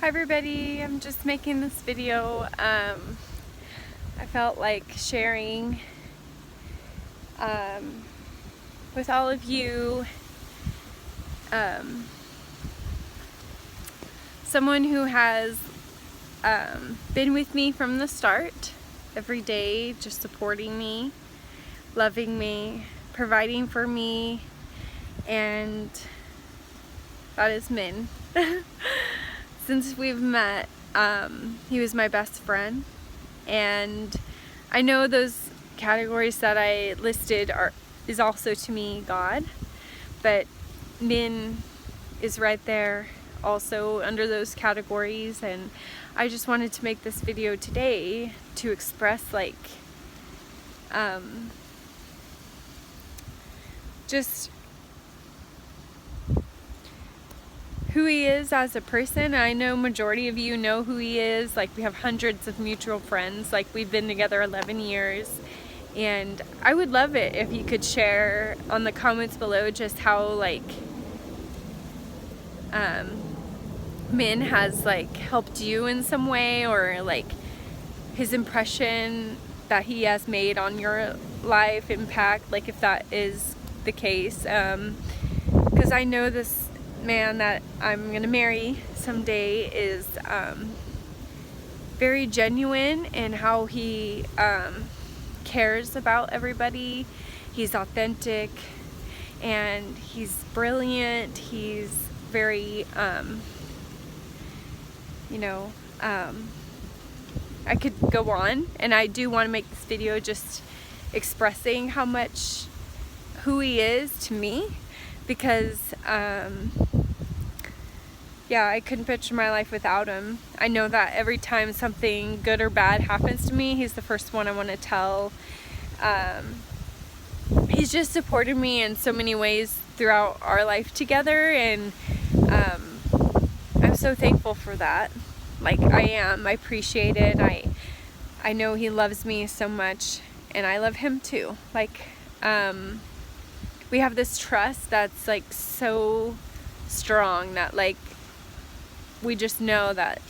Hi everybody, I'm just making this video. I felt like sharing with all of you someone who has been with me from the start, every day, just supporting me, loving me, providing for me, and that is Minh. Since we've met, he was my best friend, and I know those categories that I listed is also to me God, but Minh is right there also under those categories. And I just wanted to make this video today to express just who he is as a person. I know majority of you know who he is. Like, we have hundreds of mutual friends. Like, we've been together 11 years, and I would love it if you could share on the comments below just how Minh has helped you in some way, or his impression that he has made on your life impact, if that is the case, because I know this man that I'm gonna marry someday is very genuine in how he cares about everybody. He's authentic and he's brilliant. He's very I could go on, and I do want to make this video just expressing how much who he is to me, because yeah, I couldn't picture my life without him. I know that every time something good or bad happens to me, he's the first one I want to tell. He's just supported me in so many ways throughout our life together, and I'm so thankful for that. I appreciate it. I know he loves me so much, and I love him too. We have this trust that's so strong that we just know that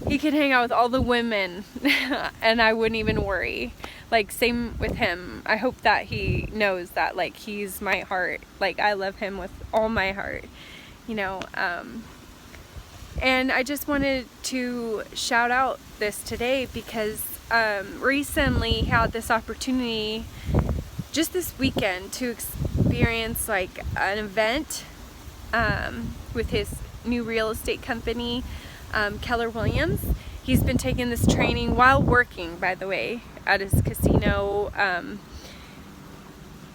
he could hang out with all the women and I wouldn't even worry. Same with him. I hope that he knows that he's my heart. I love him with all my heart, and I just wanted to shout out this today because recently had this opportunity just this weekend to experience an event with his new real estate company, Keller Williams. He's been taking this training while working, by the way, at his casino.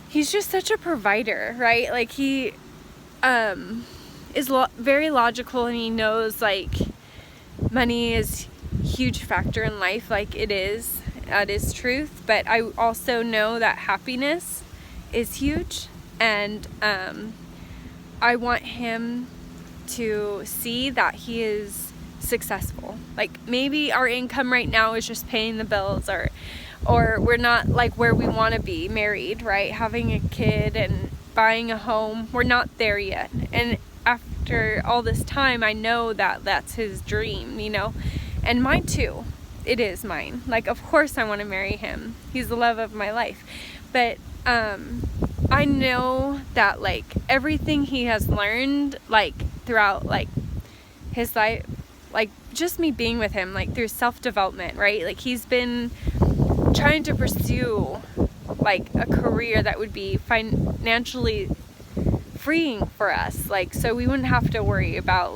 He's just such a provider, right? He is very logical, and he knows money is a huge factor in life. It is. That is truth. But I also know that happiness is huge, and I want him to see that he is successful. Maybe our income right now is just paying the bills, or we're not where we want to be, married, right? Having a kid and buying a home. We're not there yet. And after all this time, I know that that's his dream, and mine too. It is mine. Of course I want to marry him. He's the love of my life. But I know that everything he has learned throughout his life, just me being with him, through self-development, right? He's been trying to pursue a career that would be financially freeing for us, so we wouldn't have to worry about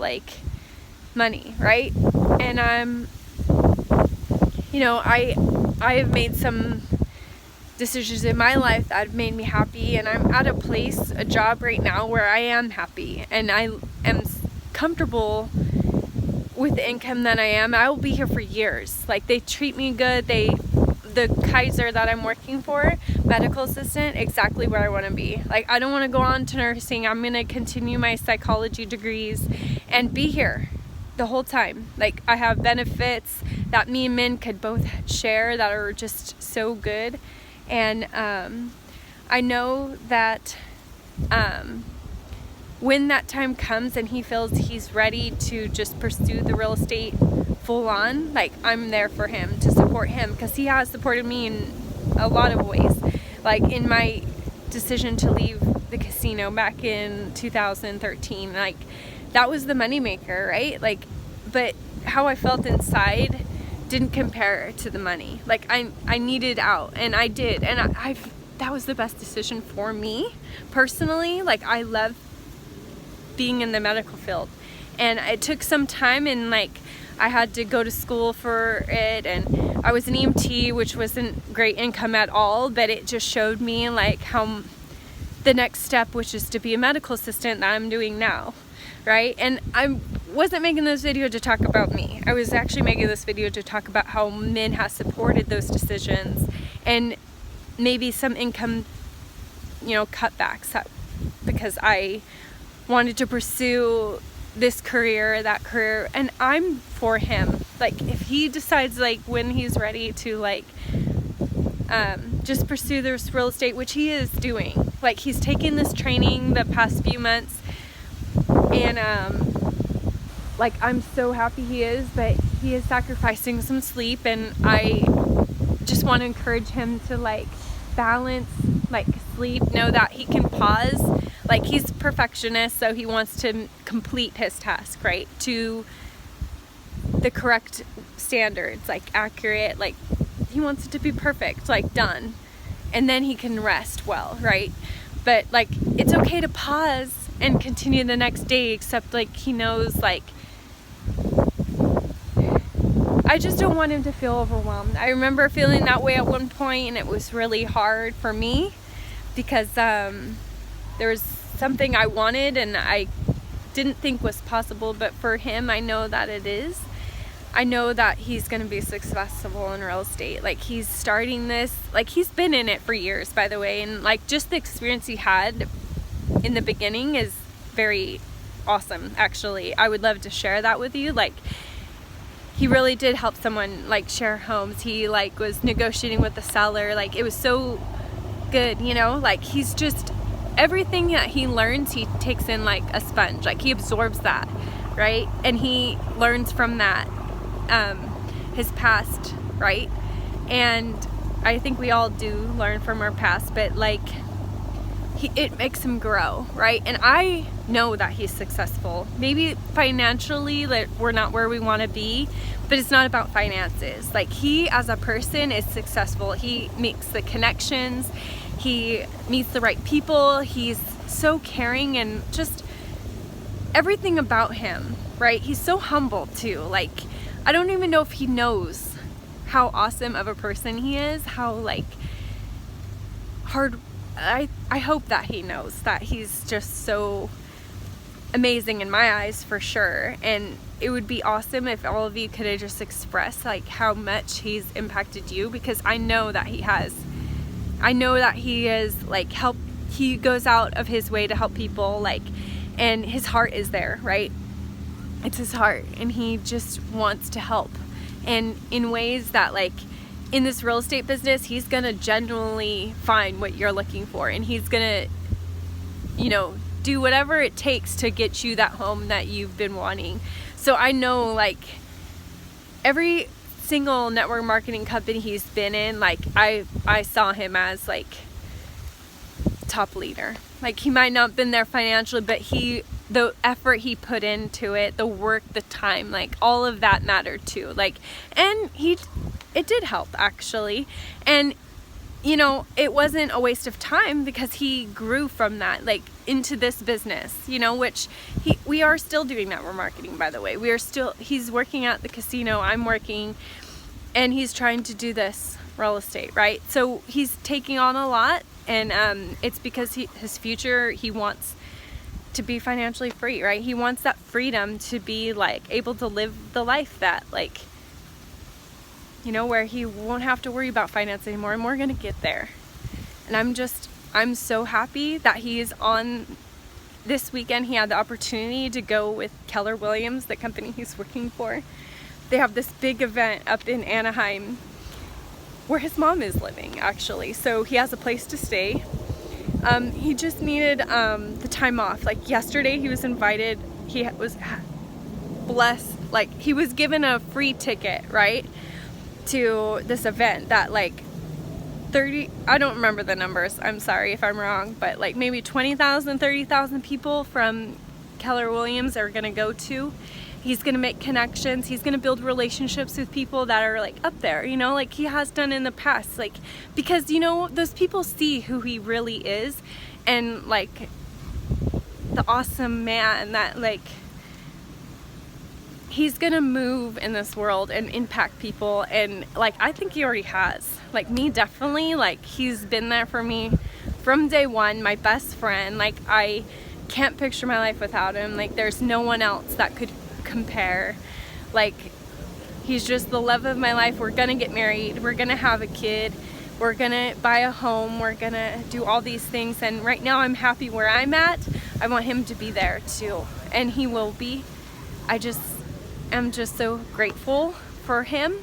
money, right? And I have made some decisions in my life that have made me happy, and I'm at a job right now where I am happy, and I am comfortable with the income that I am. I will be here for years. They treat me good. The Kaiser that I'm working for, medical assistant, exactly where I want to be. I don't want to go on to nursing. I'm going to continue my psychology degrees and be here the whole time. I have benefits that me and Minh could both share that are just so good. And I know that when that time comes and he feels he's ready to just pursue the real estate full on, like, I'm there for him to support him, because he has supported me in a lot of ways. Like in my decision to leave the casino back in 2013, like that was the moneymaker, right? Like, but how I felt inside didn't compare to the money. Like I needed out, and I did, and that was the best decision for me personally. Like, I love being in the medical field, and it took some time, and like I had to go to school for it, and I was an EMT, which wasn't great income at all, but it just showed me like how the next step, which is to be a medical assistant, that I'm doing now, right? And I wasn't making this video to talk about me. I was actually making this video to talk about how Minh has supported those decisions, and maybe some income, you know, cutbacks, because I wanted to pursue this career, that career, and I'm for him. Like, if he decides, like, when he's ready to, like, just pursue this real estate, which he is doing. Like, he's taken this training the past few months, and like, I'm so happy he is, but he is sacrificing some sleep, and I just want to encourage him to, like, balance, like, sleep, know that he can pause. Like, he's a perfectionist, so he wants to complete his task, right, to the correct standards, like accurate, like he wants it to be perfect, like done, and then he can rest well, right? But like, it's okay to pause and continue the next day, except like he knows, like, I just don't want him to feel overwhelmed. I remember feeling that way at one point, and it was really hard for me because there was something I wanted and I didn't think was possible, but for him, I know that it is. I know that he's going to be successful in real estate. Like, he's starting this, like, he's been in it for years, by the way, and like, just the experience he had in the beginning is very awesome, actually. I would love to share that with you. Like, he really did help someone, like, share homes. He, like, was negotiating with the seller. Like, it was so good, you know? Like, he's just, everything that he learns, he takes in like a sponge. Like, he absorbs that, right? And he learns from that, his past, right? And I think we all do learn from our past, but like, it makes him grow, right? And I know that he's successful. Maybe financially, like, we're not where we want to be, but it's not about finances. Like, he as a person is successful. He makes the connections, he meets the right people, he's so caring, and just everything about him, right? He's so humble too. Like, I don't even know if he knows how awesome of a person he is, how like hard. I hope that he knows that he's just so amazing in my eyes, for sure. And it would be awesome if all of you could have just expressed like how much he's impacted you, because I know that he has. I know that he is, like, he goes out of his way to help people, like, and his heart is there, right? It's his heart, and he just wants to help, and in ways that, like, in this real estate business, he's gonna genuinely find what you're looking for, and he's gonna, you know, do whatever it takes to get you that home that you've been wanting. So I know, like, every single network marketing company he's been in, like, I saw him as like top leader. Like, he might not have been there financially, but the effort he put into it, the work, the time, like, all of that mattered too. Like, and it did help, actually. And, you know, it wasn't a waste of time, because he grew from that, like, into this business, you know, which we are still doing network marketing, by the way. He's working at the casino, I'm working, and he's trying to do this real estate, right? So he's taking on a lot, and it's because his future, he wants to be financially free, right? He wants that freedom to be, like, able to live the life that, like, you know, where he won't have to worry about finance anymore, and we're gonna get there. And I'm so happy that he's on. This weekend he had the opportunity to go with Keller Williams, the company he's working for. They have this big event up in Anaheim where his mom is living, actually. So he has a place to stay. He just needed the time off. Like yesterday he was invited, he was blessed, like he was given a free ticket, right, to this event that like 30, I don't remember the numbers, I'm sorry if I'm wrong, but like maybe 20,000, 30,000 people from Keller Williams are gonna go to. He's gonna make connections, he's gonna build relationships with people that are like up there, you know, like he has done in the past, like, because, you know, those people see who he really is, and like the awesome man that like he's gonna move in this world and impact people. And like I think he already has, like me definitely, like he's been there for me from day one, my best friend. Like I can't picture my life without him. Like there's no one else that could compare. Like he's just the love of my life. We're gonna get married, we're gonna have a kid, we're gonna buy a home, we're gonna do all these things, and right now I'm happy where I'm at. I want him to be there too, and he will be. I'm just so grateful for him,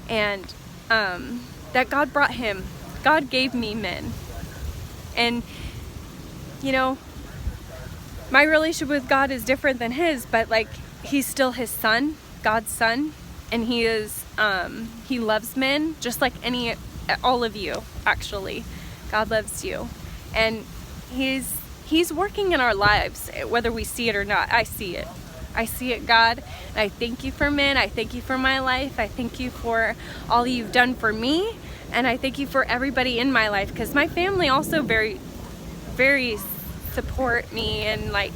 and that God brought him. God gave me men, and you know, my relationship with God is different than his, but like he's still his son, God's son, and he loves men just like all of you. Actually, God loves you, and he's working in our lives whether we see it or not. I see it, God, and I thank you for men. I thank you for my life. I thank you for all you've done for me, and I thank you for everybody in my life, because my family also very, very support me and like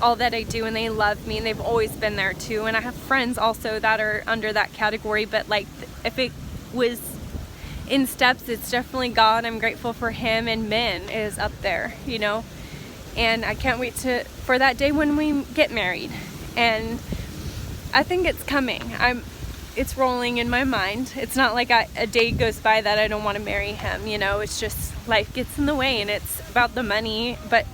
all that I do, and they love me, and they've always been there too. And I have friends also that are under that category, but like if it was in steps, it's definitely God. I'm grateful for him, and men is up there, you know, and I can't wait for that day when we get married. And I think it's coming. It's rolling in my mind. It's not like a day goes by that I don't want to marry him, you know. It's just life gets in the way, and it's about the money, but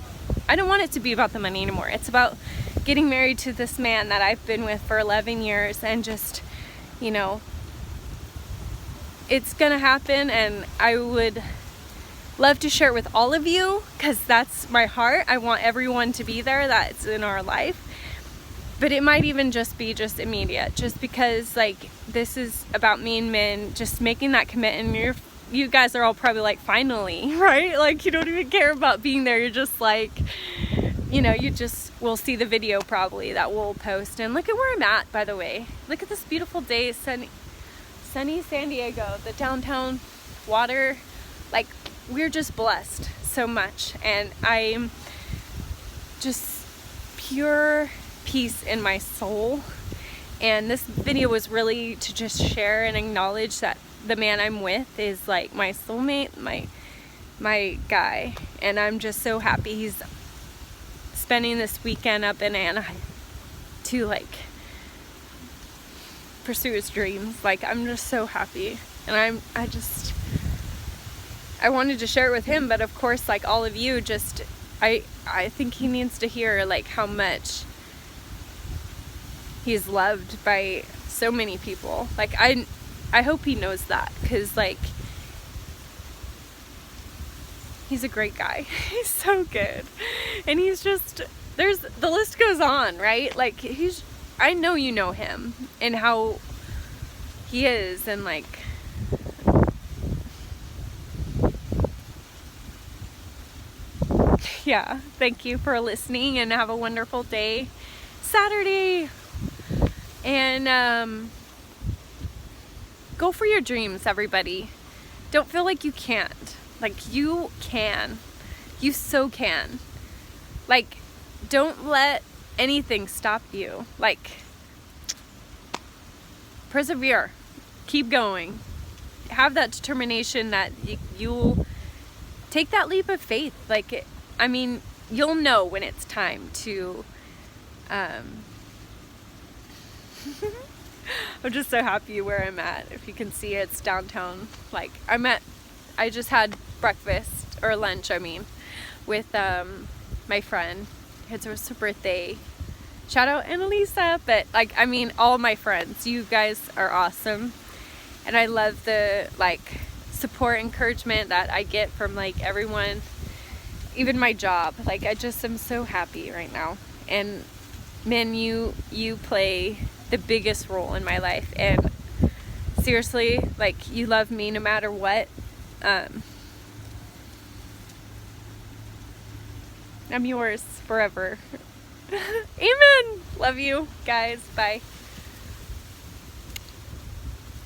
I don't want it to be about the money anymore. It's about getting married to this man that I've been with for 11 years, and just, you know, it's gonna happen, and I would love to share it with all of you, because that's my heart. I want everyone to be there that's in our life. But it might even just be immediate, just because like this is about me and men just making that commitment. And you guys are all probably like, finally, right? Like you don't even care about being there. You're just like, you know, we'll see the video probably that we'll post. And look at where I'm at, by the way. Look at this beautiful day, sunny San Diego, the downtown water. Like we're just blessed so much, and I'm just pure peace in my soul. And this video was really to just share and acknowledge that the man I'm with is like my soulmate, my guy, and I'm just so happy he's spending this weekend up in Anaheim to like pursue his dreams. Like I'm just so happy, and I wanted to share it with him, but of course, like all of you, just I think he needs to hear like how much he's loved by so many people. Like I hope he knows that, because like he's a great guy. He's so good, and he's just, the list goes on, right? Like I know you know him and how he is, and like yeah, thank you for listening, and have a wonderful day, Saturday. And go for your dreams, everybody. Don't feel like you can't. Like you can. You so can. Like don't let anything stop you. Like persevere. Keep going. Have that determination that you'll take that leap of faith. Like I mean, you'll know when it's time to I'm just so happy where I'm at. If you can see it, it's downtown. Like I just had breakfast, or lunch I mean, with my friend. It was her birthday. Shout out Annalisa. But like I mean, all my friends, you guys are awesome, and I love the like support, encouragement that I get from like everyone. even my job. Like, I just am so happy right now. And Min, you play the biggest role in my life, and seriously, like, you love me no matter what. I'm yours forever. Amen. Love you guys. Bye.